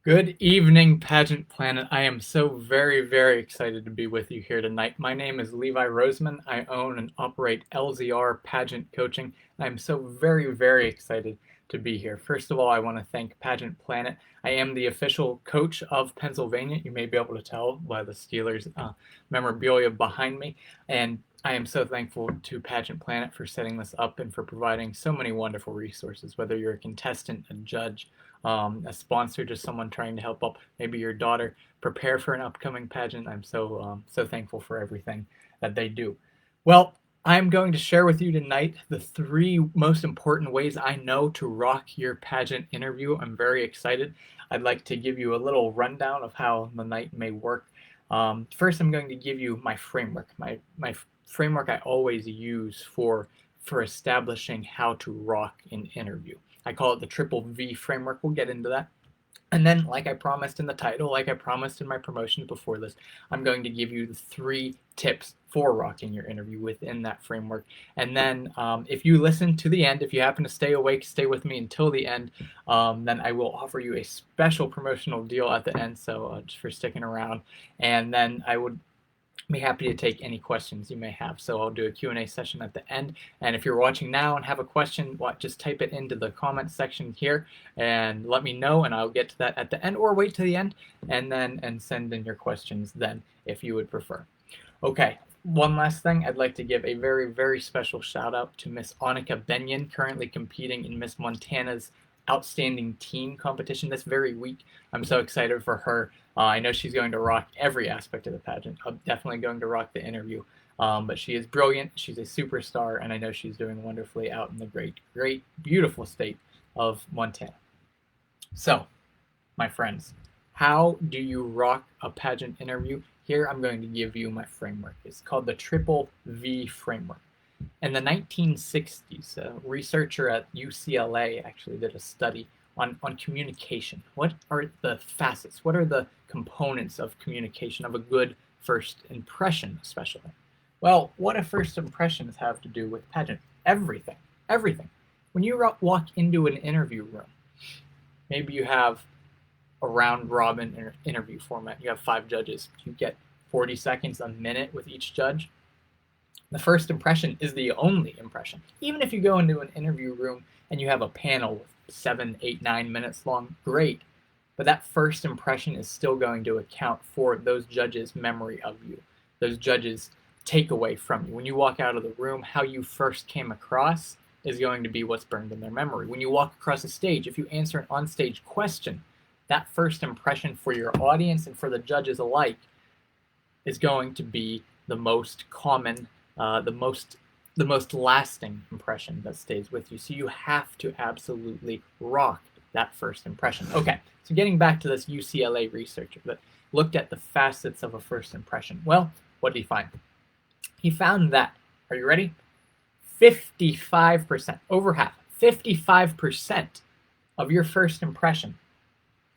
Good evening, Pageant Planet. I am so very excited to be with you here tonight. My name is Levi Roseman. I own and operate LZR Pageant Coaching. I'm so very excited to be here. First of all, I want to thank Pageant Planet. I am the official coach of Pennsylvania. You may be able to tell by the Steelers memorabilia behind me. And I am so thankful to Pageant Planet for setting this up and for providing so many wonderful resources, whether you're a contestant, a judge, a sponsor, just someone trying to help up maybe your daughter prepare for an upcoming pageant. I'm so thankful for everything that they do. Well, I'm going to share with you tonight the 3 most important ways I know to rock your pageant interview. I'm very excited. I'd like to give you a little rundown of how the night may work. First, I'm going to give you my framework, my framework I always use for establishing how to rock an interview. I call it the triple V framework. We'll get into that. And then, like I promised in the title, like I promised in my promotions before this, I'm going to give you the 3 tips for rocking your interview within that framework. And then if you listen to the end, if you happen to stay awake, stay with me until the end, then I will offer you a special promotional deal at the end, so just for sticking around. And then I would be happy to take any questions you may have. So I'll do a Q&A session at the end. And if you're watching now and have a question, just type it into the comment section here and let me know, and I'll get to that at the end, or wait to the end and send in your questions then if you would prefer. Okay, one last thing. I'd like to give a very special shout out to Miss Annika Benyon, currently competing in Miss Montana's Outstanding Teen competition this very week. I'm so excited for her. I know she's going to rock every aspect of the pageant. I'm definitely going to rock the interview. But she is brilliant. She's a superstar, and I know she's doing wonderfully out in the great, beautiful state of Montana. So, my friends, how do you rock a pageant interview? Here I'm going to give you my framework. It's called the triple V framework. In the 1960s, a researcher at UCLA actually did a study on communication. What are the facets? What are the components of communication, of a good first impression, especially? Well, what do first impressions have to do with pageant? Everything. Everything. When you walk into an interview room, maybe you have a round robin interview format. You have 5 judges. You get 40 seconds, a minute with each judge. The first impression is the only impression. Even if you go into an interview room and you have a panel with 7, 8, 9 minutes long, great. But that first impression is still going to account for those judges' memory of you, those judges' takeaway from you. When you walk out of the room, how you first came across is going to be what's burned in their memory. When you walk across a stage, if you answer an onstage question, that first impression for your audience and for the judges alike is going to be the most common, the most lasting impression that stays with you. So you have to absolutely rock that first impression. Okay, so getting back to this UCLA researcher that looked at the facets of a first impression. Well, what did he find? He found that, are you ready? 55%, over half, 55% of your first impression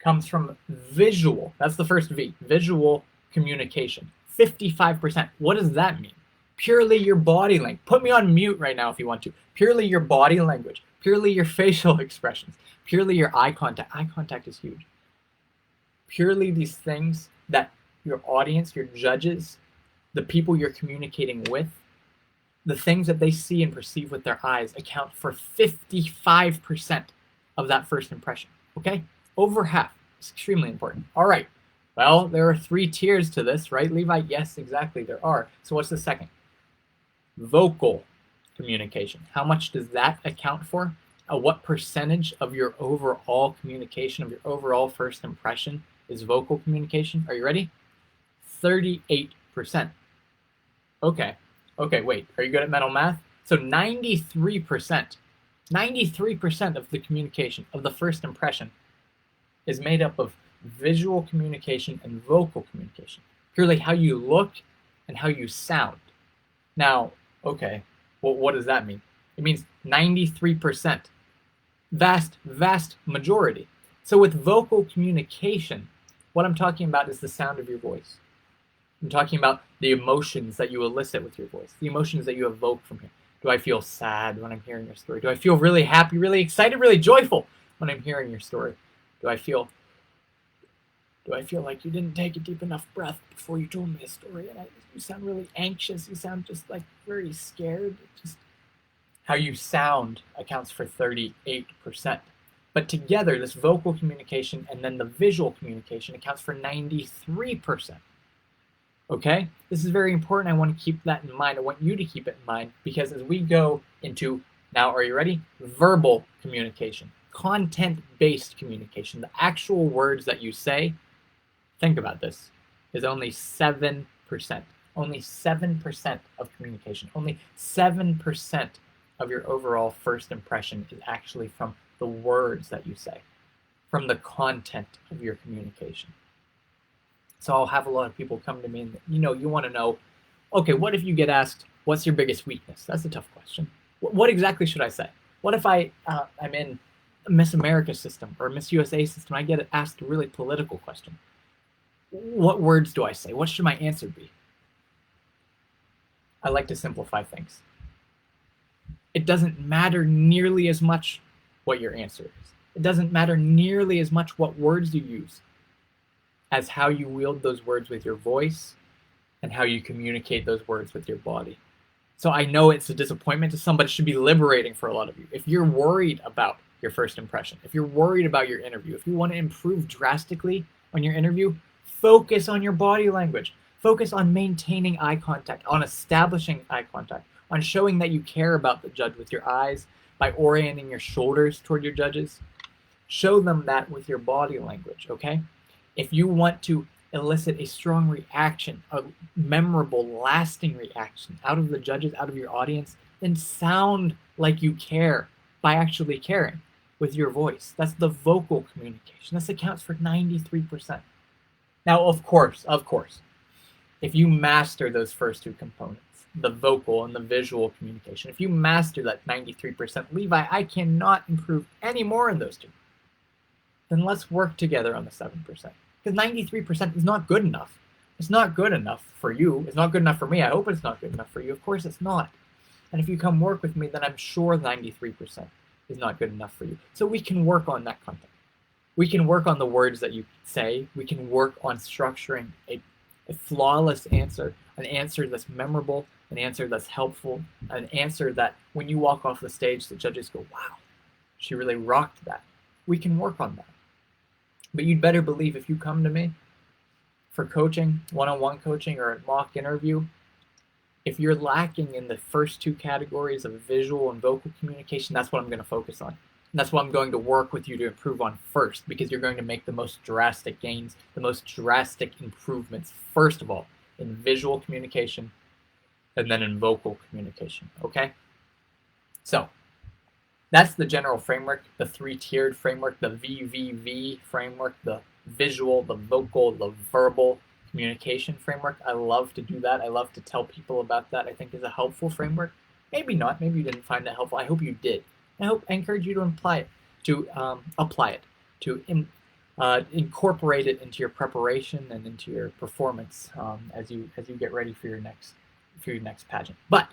comes from visual. That's the first V, visual communication. 55%. What does that mean? Purely your body language. Put me on mute right now if you want to. Purely your body language. Purely your facial expressions. Purely your eye contact. Eye contact is huge. Purely these things that your audience, your judges, the people you're communicating with, the things that they see and perceive with their eyes account for 55% of that first impression. Okay? Over half. It's extremely important. All right. Well, there are 3 tiers to this, right, Levi? Yes, exactly, there are. So what's the second? Vocal communication. How much does that account for? What percentage of your overall communication, of your overall first impression, is vocal communication? Are you ready? 38%. Okay, wait. Are you good at mental math? So 93% of the communication, of the first impression, is made up of visual communication and vocal communication. Purely how you look and how you sound. Now, okay, well, what does that mean? It means 93%. Vast majority. So with vocal communication, what I'm talking about is the sound of your voice. I'm talking about the emotions that you elicit with your voice, the emotions that you evoke from here. Do I feel sad when I'm hearing your story? Do I feel really happy, really excited, really joyful when I'm hearing your story? Do I feel Do I feel like you didn't take a deep enough breath before you told me a story? And you sound really anxious. You sound just like very scared. Just how you sound accounts for 38%. But together, this vocal communication and then the visual communication accounts for 93%. Okay? This is very important. I want to keep that in mind. I want you to keep it in mind because as we go into, now are you ready? Verbal communication, content-based communication, the actual words that you say, think about this, is only 7%. Only 7% of communication. Only 7% of your overall first impression is actually from the words that you say, from the content of your communication. So I'll have a lot of people come to me and, you want to know, okay, what if you get asked, what's your biggest weakness? That's a tough question. What exactly should I say? What if I'm in a Miss America system or a Miss USA system? I get asked a really political question. What words do I say? What should my answer be? I like to simplify things. It doesn't matter nearly as much what your answer is. It doesn't matter nearly as much what words you use as how you wield those words with your voice and how you communicate those words with your body. So I know it's a disappointment to some, but it should be liberating for a lot of you. If you're worried about your first impression, if you're worried about your interview, if you want to improve drastically on your interview, focus on your body language. Focus on maintaining eye contact, on establishing eye contact, on showing that you care about the judge with your eyes by orienting your shoulders toward your judges. Show them that with your body language, okay? If you want to elicit a strong reaction, a memorable, lasting reaction out of the judges, out of your audience, then sound like you care by actually caring with your voice. That's the vocal communication. This accounts for 93%. Now, of course, if you master those first two components, the vocal and the visual communication, if you master that 93%, Levi, I cannot improve any more in those two, then let's work together on the 7%. Because 93% is not good enough. It's not good enough for you. It's not good enough for me. I hope it's not good enough for you. Of course it's not. And if you come work with me, then I'm sure 93% is not good enough for you. So we can work on that content. We can work on the words that you say. We can work on structuring a flawless answer, an answer that's memorable, an answer that's helpful, an answer that when you walk off the stage, the judges go, wow, she really rocked that. We can work on that. But you'd better believe if you come to me for coaching, one-on-one coaching or a mock interview, if you're lacking in the first two categories of visual and vocal communication, that's what I'm going to focus on. And that's what I'm going to work with you to improve on first, because you're going to make the most drastic gains, the most drastic improvements, first of all, in visual communication and then in vocal communication, okay? So that's the general framework, the three-tiered framework, the VVV framework, the visual, the vocal, the verbal communication framework. I love to do that. I love to tell people about that. I think is a helpful framework. Maybe not. Maybe you didn't find that helpful. I hope you did. I encourage you to apply it, to incorporate it into your preparation and into your performance as you get ready for your next pageant. But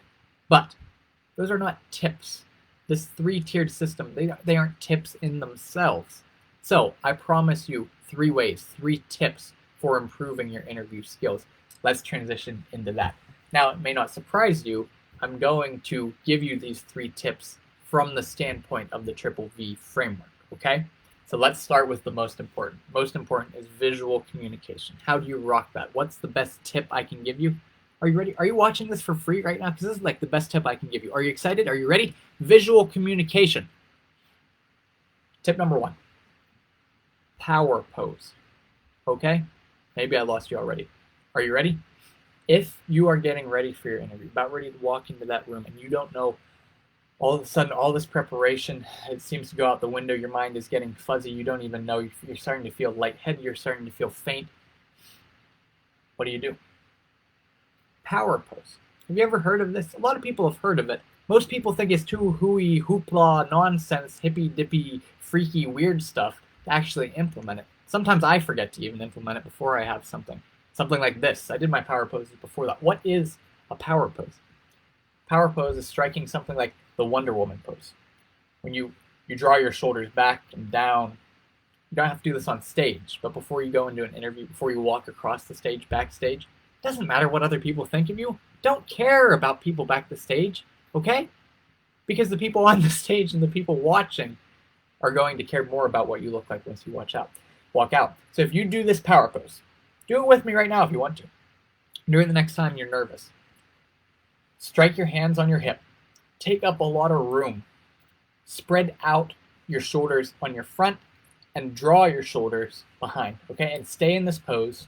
those are not tips. This three-tiered system, they aren't tips in themselves. So I promise you 3 ways, 3 tips for improving your interview skills. Let's transition into that. Now, it may not surprise you, I'm going to give you these 3 tips from the standpoint of the Triple V framework, okay? So let's start with the most important. Most important is visual communication. How do you rock that? What's the best tip I can give you? Are you ready? Are you watching this for free right now? Because this is like the best tip I can give you. Are you excited? Are you ready? Visual communication. Tip number 1. Power pose. Okay? Maybe I lost you already. Are you ready? If you are getting ready for your interview, about ready to walk into that room, and you don't know, all of a sudden, all this preparation, it seems to go out the window, your mind is getting fuzzy, you don't even know, you're starting to feel lightheaded, you're starting to feel faint. What do? Power pose. Have you ever heard of this? A lot of people have heard of it. Most people think it's too hooey, hoopla, nonsense, hippy-dippy, freaky, weird stuff to actually implement it. Sometimes I forget to even implement it before I have something like this. I did my power poses before that. What is a power pose? Power pose is striking something like the Wonder Woman pose. When you draw your shoulders back and down, You don't have to do this on stage, but before you go into an interview, before you walk across the stage, backstage, it doesn't matter what other people think of you. Don't care about people back the stage, okay? Because the people on the stage and the people watching are going to care more about what you look like once you walk out. So if you do this power pose, do it with me right now if you want to. Do it the next time you're nervous. Strike your hands on your hip. Take up a lot of room. Spread out your shoulders on your front and draw your shoulders behind, okay? And stay in this pose,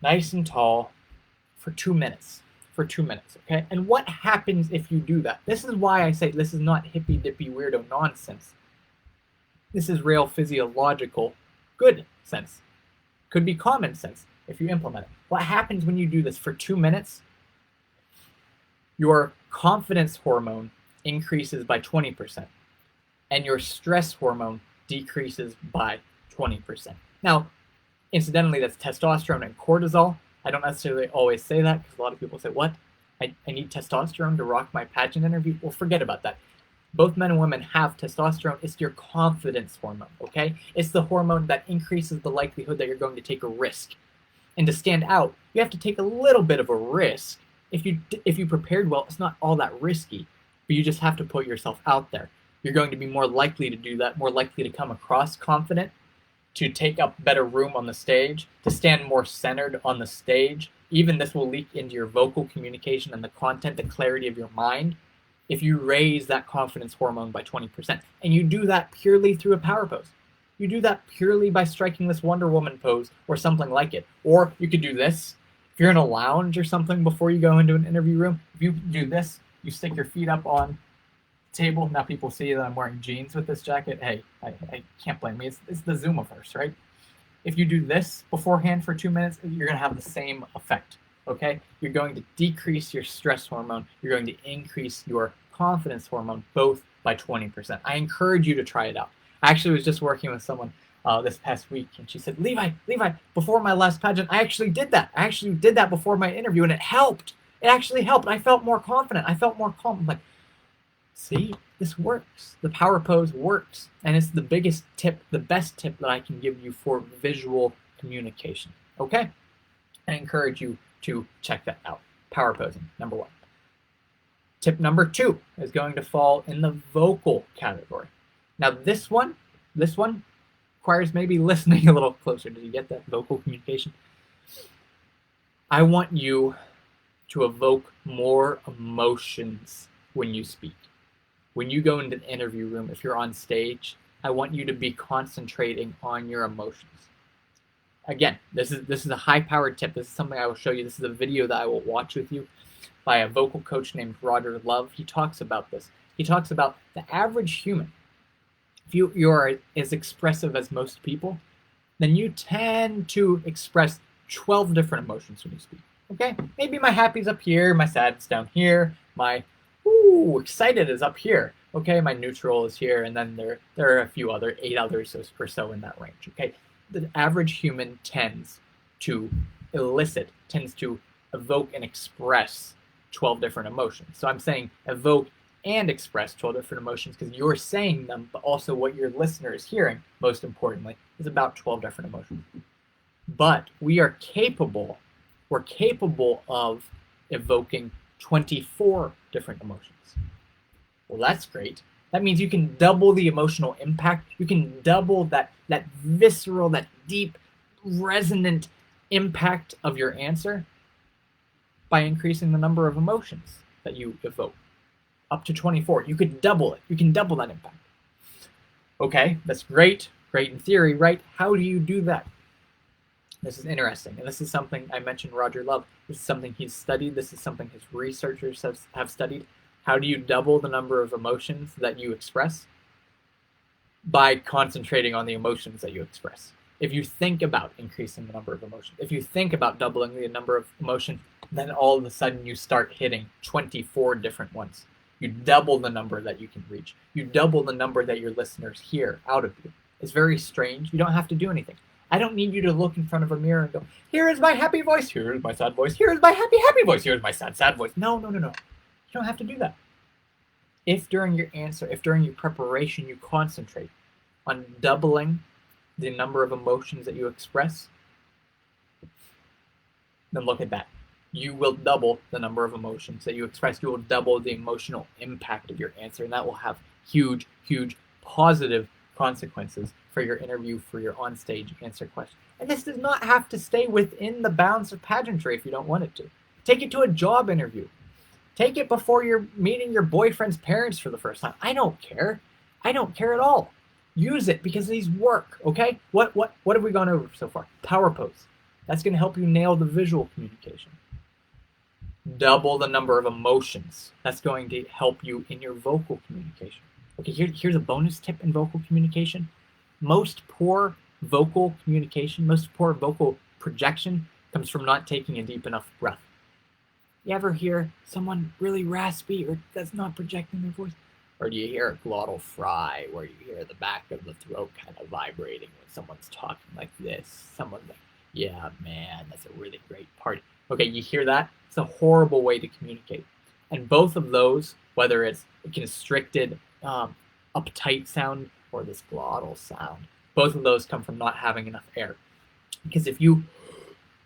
nice and tall, for 2 minutes. For 2 minutes, okay? And what happens if you do that? This is why I say this is not hippy-dippy weirdo nonsense. This is real physiological good sense. Could be common sense if you implement it. What happens when you do this for 2 minutes? Your confidence hormone increases by 20%, and your stress hormone decreases by 20%. Now, incidentally, that's testosterone and cortisol. I don't necessarily always say that because a lot of people say, what? I need testosterone to rock my pageant interview? Well, forget about that. Both men and women have testosterone. It's your confidence hormone, okay? It's the hormone that increases the likelihood that you're going to take a risk. And to stand out, you have to take a little bit of a risk. If you prepared well, it's not all that risky, but you just have to put yourself out there. You're going to be more likely to do that, more likely to come across confident, to take up better room on the stage, to stand more centered on the stage. Even this will leak into your vocal communication and the content, the clarity of your mind, if you raise that confidence hormone by 20%. And you do that purely through a power pose. You do that purely by striking this Wonder Woman pose or something like it. Or you could do this. If you're in a lounge or something before you go into an interview room, if you do this, you stick your feet up on the table. Now people see that I'm wearing jeans with this jacket. Hey, I can't blame me. It's the Zoomiverse, right? If you do this beforehand for 2 minutes, you're going to have the same effect, okay? You're going to decrease your stress hormone. You're going to increase your confidence hormone, both by 20%. I encourage you to try it out. I actually was just working with someone this past week, and she said, Levi, before my last pageant, I actually did that. I actually did that before my interview, and it helped. It actually helped. I felt more confident. I felt more calm. I'm like, see, this works. The power pose works. And it's the biggest tip, the best tip that I can give you for visual communication. Okay? I encourage you to check that out. Power posing, number 1. Tip number 2 is going to fall in the vocal category. Now this one requires maybe listening a little closer. Did you get that? Vocal communication. I want you to evoke more emotions when you speak. When you go into an interview room, if you're on stage, I want you to be concentrating on your emotions. Again, this is a high-powered tip. This is something I will show you. This is a video that I will watch with you by a vocal coach named Roger Love. He talks about this. He talks about the average human. If you are as expressive as most people, then you tend to express 12 different emotions when you speak. Okay? Maybe my happy's up here, my sad's down here, my excited is up here. Okay, my neutral is here, and then there are a few 8 others or so in that range. Okay, the average human tends to evoke and express 12 different emotions. So I'm saying evoke and express 12 different emotions because you're saying them, but also what your listener is hearing, most importantly, is about 12 different emotions. But we're capable of evoking 24 different emotions. Well, that's great. That means you can double the emotional impact. You can double that visceral, that deep, resonant impact of your answer by increasing the number of emotions that you evoke. Up to 24. You could double it. You can double that impact. Okay, that's great. Great in theory, right? How do you do that? This is interesting. And this is something I mentioned Roger Love. This is something he's studied. This is something his researchers have studied. How do you double the number of emotions that you express? By concentrating on the emotions that you express. If you think about increasing the number of emotions, if you think about doubling the number of emotions, then all of a sudden you start hitting 24 different ones. You double the number that you can reach. You double the number that your listeners hear out of you. It's very strange. You don't have to do anything. I don't need you to look in front of a mirror and go, here is my happy voice, here is my sad voice, here is my happy voice, here is my sad voice. No. You don't have to do that. If during your answer, if during your preparation you concentrate on doubling the number of emotions that you express, then look at that. You will double the number of emotions that you express. You will double the emotional impact of your answer, and that will have huge, huge positive consequences for your interview, for your onstage answer question. And this does not have to stay within the bounds of pageantry if you don't want it to. Take it to a job interview. Take it before you're meeting your boyfriend's parents for the first time. I don't care. I don't care at all. Use it because these work, okay? What have we gone over so far? Power pose. That's going to help you nail the visual communication. Double the number of emotions. That's going to help you in your vocal communication. Okay, here's a bonus tip in vocal communication. Most poor vocal communication, most poor vocal projection comes from not taking a deep enough breath. You ever hear someone really raspy or that's not projecting their voice? Or do you hear a glottal fry where you hear the back of the throat kind of vibrating when someone's talking like this? Someone's like, yeah, man, that's a really great party. Okay, you hear that? It's a horrible way to communicate. And both of those, whether it's a constricted, uptight sound or this glottal sound, both of those come from not having enough air. Because if you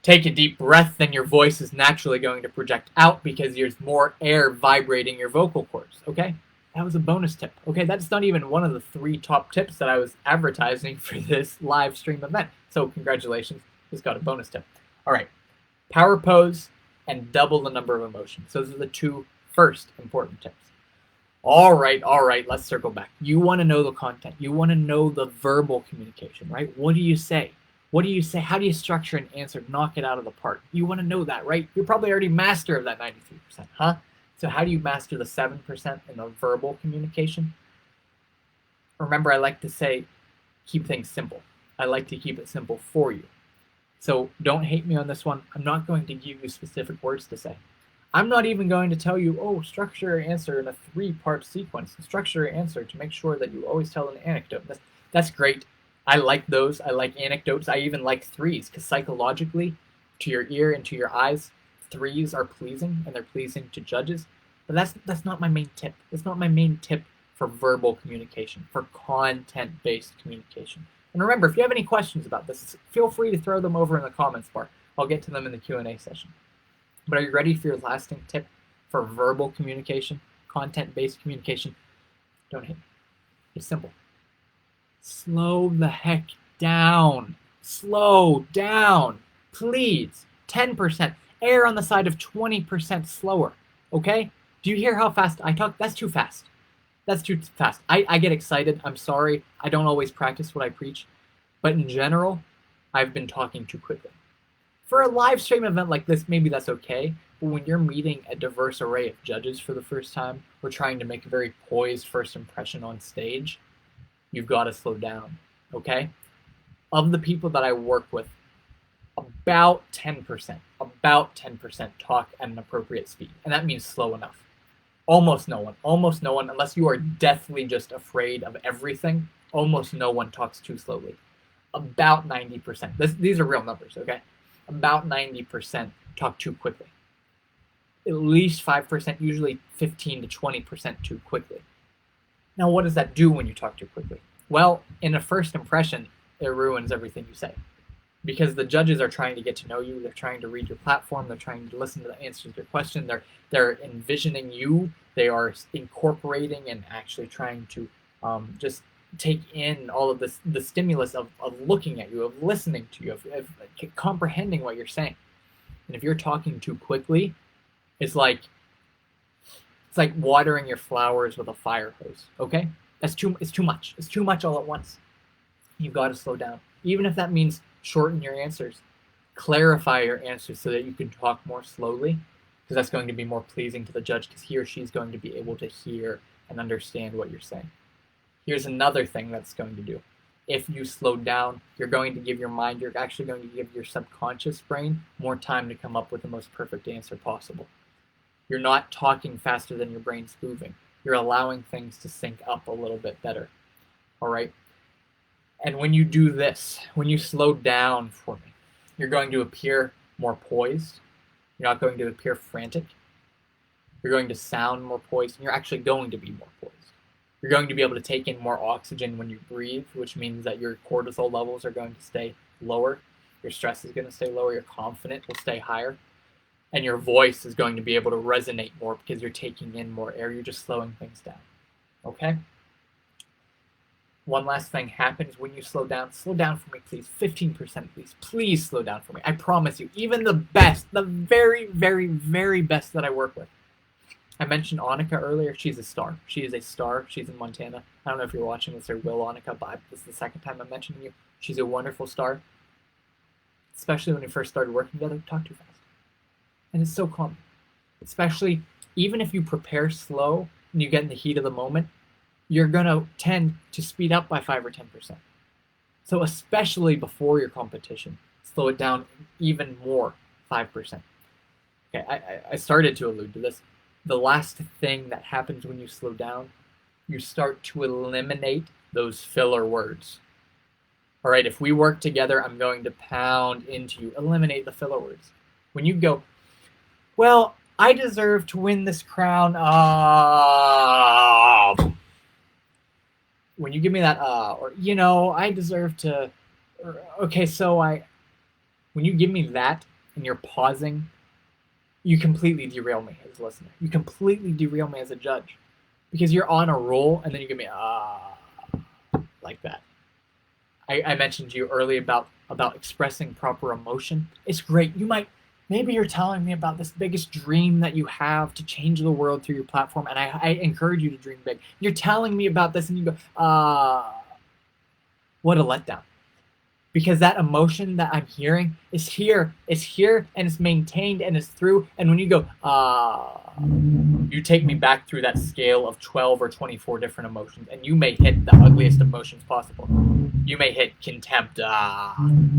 take a deep breath, then your voice is naturally going to project out because there's more air vibrating your vocal cords, okay? That was a bonus tip. Okay, that's not even one of the 3 top tips that I was advertising for this live stream event. So congratulations, just got a bonus tip. All right, power pose and double the number of emotions. Those are the 2 first important tips. All right, let's circle back. You want to know the content. You want to know the verbal communication, right? What do you say? What do you say? How do you structure an answer? Knock it out of the park. You want to know that, right? You're probably already master of that 93%, huh? So how do you master the 7% in the verbal communication? Remember, I like to say, keep things simple. I like to keep it simple for you. So don't hate me on this one. I'm not going to give you specific words to say. I'm not even going to tell you, oh, structure your answer in a 3-part sequence. Structure your answer to make sure that you always tell an anecdote. That's great. I like those. I like anecdotes. I even like 3s because psychologically, to your ear and to your eyes, 3s are pleasing and they're pleasing to judges. But that's not my main tip. That's not my main tip for verbal communication, for content-based communication. And remember, if you have any questions about this, feel free to throw them over in the comments bar. I'll get to them in the Q&A session. But are you ready for your lasting tip for verbal communication, content-based communication? Don't hate me. It's simple. Slow the heck down. Slow down. Please. 10%. Err on the side of 20% slower. Okay? Do you hear how fast I talk? That's too fast. That's too fast. I get excited. I'm sorry. I don't always practice what I preach. But in general, I've been talking too quickly. For a live stream event like this, maybe that's okay. But when you're meeting a diverse array of judges for the first time, or trying to make a very poised first impression on stage, you've got to slow down, okay? Of the people that I work with, about 10% talk at an appropriate speed. And that means slow enough. Almost no one, unless you are deathly just afraid of everything, almost no one talks too slowly. About 90%. These are real numbers, okay? About 90% talk too quickly. At least 5%, usually 15 to 20% too quickly. Now, what does that do when you talk too quickly? Well, in a first impression, it ruins everything you say. Because the judges are trying to get to know you, they're trying to read your platform, they're trying to listen to the answers to your question, they're envisioning you, they are incorporating and actually trying to just take in all of this, the stimulus of looking at you, of listening to you, of comprehending what you're saying. And if you're talking too quickly, it's like watering your flowers with a fire hose, okay? It's too much. It's too much all at once. You've got to slow down. Even if that means shorten your answers. Clarify your answers so that you can talk more slowly, because that's going to be more pleasing to the judge, because he or she's going to be able to hear and understand what you're saying. Here's another thing that's going to do. If you slow down, you're going to give your mind, you're actually going to give your subconscious brain more time to come up with the most perfect answer possible. You're not talking faster than your brain's moving. You're allowing things to sync up a little bit better. All right? And when you do this, when you slow down for me, you're going to appear more poised. You're not going to appear frantic. You're going to sound more poised, and you're actually going to be more poised. You're going to be able to take in more oxygen when you breathe, which means that your cortisol levels are going to stay lower. Your stress is going to stay lower. Your confidence will stay higher. And your voice is going to be able to resonate more because you're taking in more air. You're just slowing things down. Okay? One last thing happens when you slow down. Slow down for me, please. 15%, please. Please slow down for me. I promise you. Even the best, the very, very, very best that I work with. I mentioned Annika earlier. She's a star. She is a star. She's in Montana. I don't know if you're watching this or will, Annika, but this is the second time I'm mentioning you. She's a wonderful star. Especially when we first started working together, talk too fast. And it's so common. Especially, even if you prepare slow and you get in the heat of the moment, you're going to tend to speed up by 5 or 10%. So especially before your competition, slow it down even more, 5%. Okay, I started to allude to this. The last thing that happens when you slow down, you start to eliminate those filler words. All right, if we work together, I'm going to pound into you. Eliminate the filler words. When you go, well, I deserve to win this crown. When you give me that, or, you know, I deserve to, or, okay, so when you give me that and you're pausing, you completely derail me as a listener. You completely derail me as a judge because you're on a roll and then you give me, like that. I mentioned to you earlier about expressing proper emotion. It's great. Maybe you're telling me about this biggest dream that you have to change the world through your platform, and I encourage you to dream big. You're telling me about this, and you go, what a letdown. Because that emotion that I'm hearing is here, and it's maintained, and it's through, and when you go, you take me back through that scale of 12 or 24 different emotions, and you may hit the ugliest emotions possible. You may hit contempt,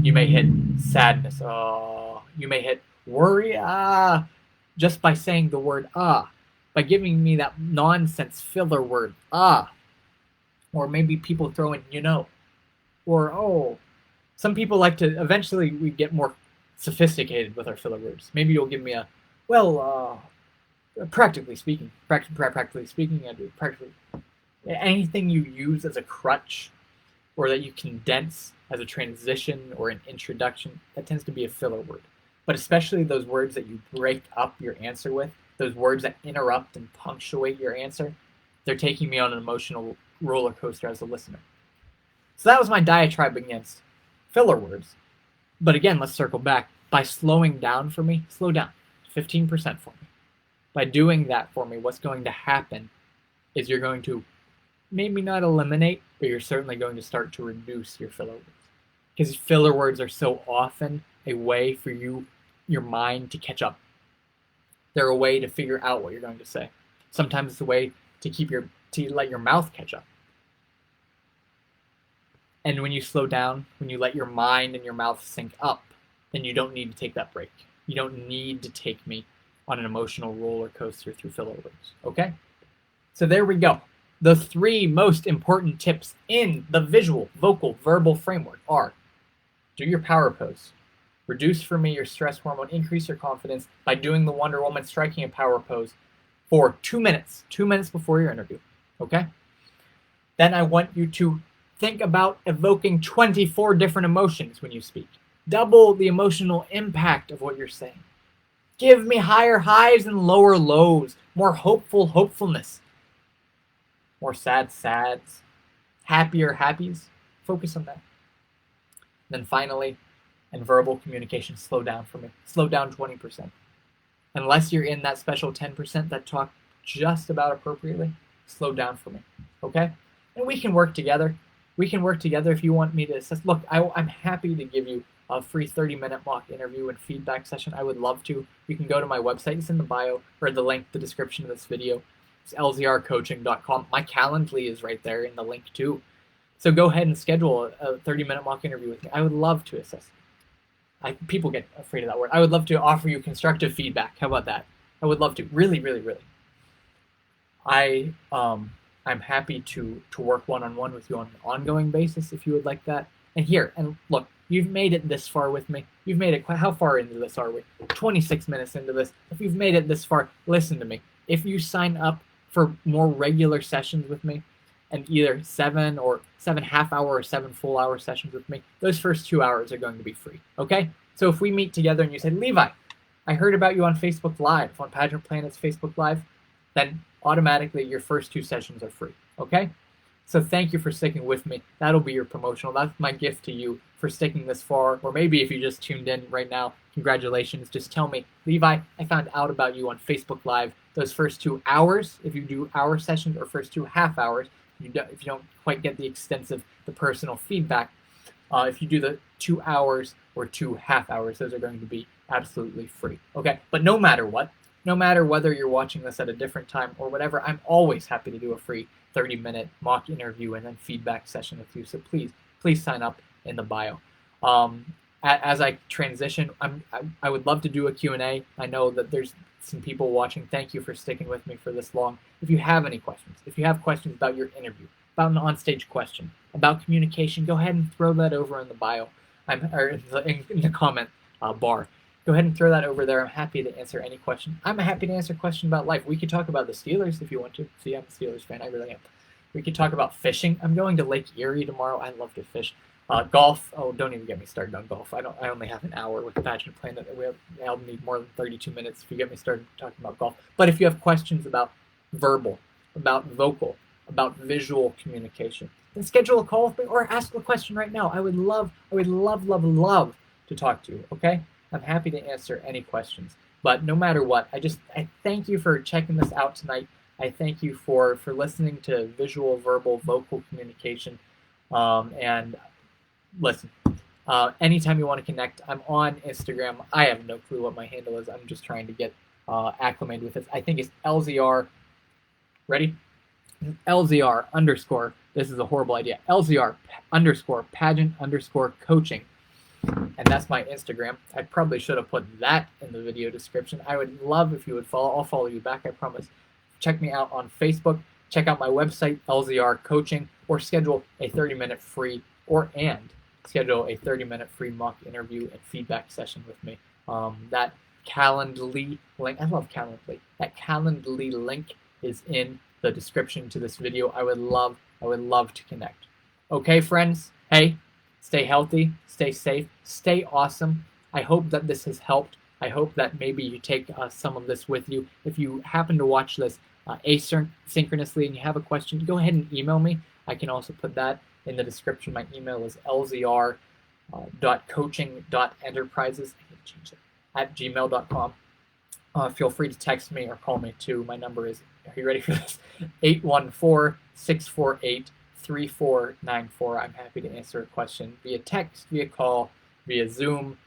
you may hit sadness, you may hit worry, just by saying the word by giving me that nonsense filler word, or maybe people throw in, you know, or some people like to, eventually we get more sophisticated with our filler words. Maybe you'll give me a, well, practically speaking, anything you use as a crutch or that you condense as a transition or an introduction, that tends to be a filler word. But especially those words that you break up your answer with, those words that interrupt and punctuate your answer, they're taking me on an emotional roller coaster as a listener. So that was my diatribe against filler words. But again, let's circle back. By slowing down for me, slow down 15% for me. By doing that for me, what's going to happen is you're going to maybe not eliminate, but you're certainly going to start to reduce your filler words. Because filler words are so often a way for your mind to catch up. They're a way to figure out what you're going to say. Sometimes it's a way to let your mouth catch up. And when you slow down, when you let your mind and your mouth sync up, then you don't need to take that break. You don't need to take me on an emotional roller coaster through filler words. Okay? So there we go. The 3 most important tips in the visual, vocal, verbal framework are: do your power pose. Reduce for me your stress hormone, increase your confidence by doing the Wonder Woman striking a power pose for 2 minutes. 2 minutes before your interview. Okay? Then I want you to think about evoking 24 different emotions when you speak. Double the emotional impact of what you're saying. Give me higher highs and lower lows. More hopefulness. More sads. Happier happies. Focus on that. Then finally, in verbal communication, slow down for me. Slow down 20%. Unless you're in that special 10% that talk just about appropriately, slow down for me. Okay? And we can work together. We can work together if you want me to assess. Look, I'm happy to give you a free 30-minute mock interview and feedback session. I would love to. You can go to my website. It's in the bio or the link, the description of this video. It's LZRcoaching.com. My Calendly is right there in the link too. So go ahead and schedule a 30-minute mock interview with me. I would love to assess. People get afraid of that word. I would love to offer you constructive feedback. How about that? I would love to. Really, really, really. I'm happy to work one-on-one with you on an ongoing basis if you would like that. And look, you've made it this far with me. You've made it how far into this are we? 26 minutes into this. If you've made it this far, listen to me. If you sign up for more regular sessions with me, and either 7 half-hour or 7 full-hour sessions with me, those first 2 hours are going to be free, okay? So if we meet together and you say, Levi, I heard about you on Facebook Live, on Pageant Planet's Facebook Live, then automatically your first 2 sessions are free, okay? So thank you for sticking with me. That'll be your promotional. That's my gift to you for sticking this far. Or maybe if you just tuned in right now, congratulations. Just tell me, Levi, I found out about you on Facebook Live. Those first 2 hours, if you do hour sessions, or first 2 half hours, if you don't quite get the personal feedback, if you do the 2 hours or 2 half hours, those are going to be absolutely free. Okay, but no matter what, no matter whether you're watching this at a different time or whatever, I'm always happy to do a free 30-minute mock interview and then feedback session with you. So please sign up in the bio. As I transition, I would love to do a Q&A. I know that there's some people watching. Thank you for sticking with me for this long. If you have any questions, if you have questions about your interview, about an onstage question, about communication, go ahead and throw that over in the bio, or in the comment bar. Go ahead and throw that over there. I'm happy to answer any question. I'm happy to answer questions about life. We could talk about the Steelers if you want to. See, I'm a Steelers fan. I really am. We could talk about fishing. I'm going to Lake Erie tomorrow. I love to fish. Golf. Oh, don't even get me started on golf. I only have an hour with the Pageant Planet. I'll need more than 32 minutes if you get me started talking about golf. But if you have questions about verbal, about vocal, about visual communication, then schedule a call with me or ask a question right now. I would love to talk to you. Okay? I'm happy to answer any questions. But no matter what, I thank you for checking this out tonight. I thank you for listening to visual, verbal, vocal communication. And listen, anytime you want to connect, I'm on Instagram. I have no clue what my handle is. I'm just trying to get acclimated with this. I think it's LZR. Ready? LZR _ this is a horrible idea. LZR _ pageant _ coaching. And that's my Instagram. I probably should have put that in the video description. I would love if you would follow. I'll follow you back, I promise. Check me out on Facebook. Check out my website, LZR Coaching, or schedule a 30-minute free schedule a 30-minute free mock interview and feedback session with me. That Calendly link, I love Calendly. That Calendly link is in the description to this video. I would love to connect. Okay, friends? Hey, stay healthy, stay safe, stay awesome. I hope that this has helped. I hope that maybe you take some of this with you. If you happen to watch this asynchronously and you have a question, go ahead and email me. I can also put that in the description. My email is lzr.coaching.enterprises. I can change it, @gmail.com. Feel free to text me or call me too. My number is, are you ready for this? 814-648-3494. I'm happy to answer a question via text, via call, via Zoom,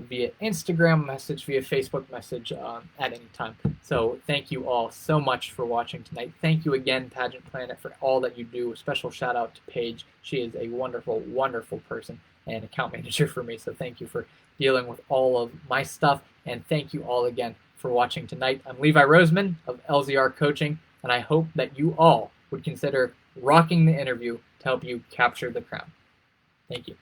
via Instagram message, via Facebook message at any time. So thank you all so much for watching tonight. Thank you again, Pageant Planet, for all that you do. A special shout out to Paige. She is a wonderful, wonderful person and account manager for me. So thank you for dealing with all of my stuff. And thank you all again for watching tonight. I'm Levi Roseman of LZR Coaching, and I hope that you all would consider rocking the interview to help you capture the crown. Thank you.